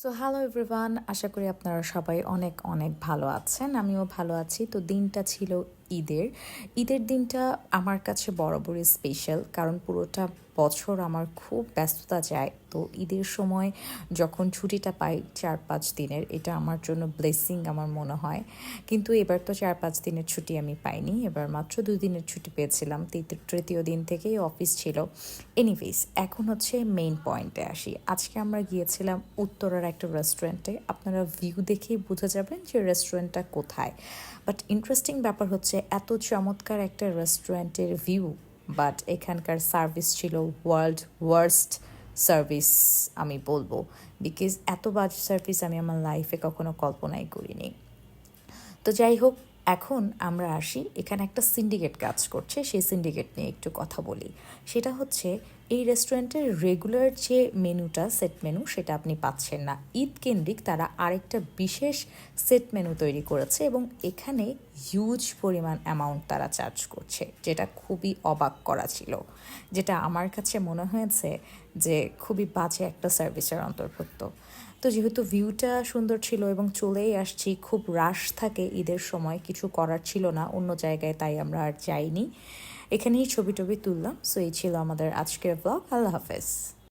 So hello everyone, আশা করি আপনারা সবাই অনেক অনেক ভালো আছেন। আমিও ভালো আছি। তো দিনটা ছিল ঈদের। ঈদের দিনটা আমার কাছে বরাবরই স্পেশাল, কারণ পুরোটা বছর আমার খুব ব্যস্ততা যায়। তো ঈদের সময় যখন ছুটিটা পাই 4-5 দিনের, এটা আমার জন্য ব্লেসিং আমার মনে হয়। কিন্তু এবার তো 4-5 দিনের ছুটি আমি পাইনি, এবার মাত্র 2 দিনের ছুটি পেয়েছিলাম। তৃতীয় দিন থেকেই অফিস ছিল। এনিওয়েজ, এখন হচ্ছে মেইন পয়েন্টে আসি। আজকে আমরা গিয়েছিলাম উত্তরার একটা রেস্টুরেন্টে। আপনারা ভিউ দেখেই বুঝে যাবেন যে রেস্টুরেন্টটা কোথায়। বাট ইন্টারেস্টিং ব্যাপার হচ্ছে, এত চমৎকার একটা রেস্টুরেন্টের ভিউ, বাট এখানকার সার্ভিস ছিল ওয়ার্ল্ড ওয়ার্স্ট সার্ভিস আমি বলবো। বিকজ এত বাজে সার্ভিস আমি আমার লাইফে কখনো কল্পনাই করিনি। তো যাই হোক, এখন আমরা আসি, এখানে একটা সিন্ডিকেট কাজ করছে, সেই সিন্ডিকেট নিয়ে একটু কথা বলি। সেটা হচ্ছে, এই রেস্টুরেন্টের রেগুলার যে মেনুটা, সেট মেনু, সেটা আপনি পাচ্ছেন না। ঈদ কেন্দ্রিক তারা আরেকটা বিশেষ সেট মেনু তৈরি করেছে এবং এখানে হিউজ পরিমাণ অ্যামাউন্ট তারা চার্জ করছে, যেটা খুবই অবাক করা ছিল, যেটা আমার কাছে মনে হয়েছে যে খুবই বাজে একটা সার্ভিসের অন্তর্ভুক্ত। তো যেহেতু ভিউটা সুন্দর ছিল এবং চলেই আসছি, খুব রাশ থাকে ঈদের সময়, কিছু করার ছিল না অন্য জায়গায়, তাই আমরা আর যাইনি। এখানেই ছবি টবি তুললাম। সো এই ছিল আমাদের আজকের ব্লগ। আল্লাহ হাফেজ।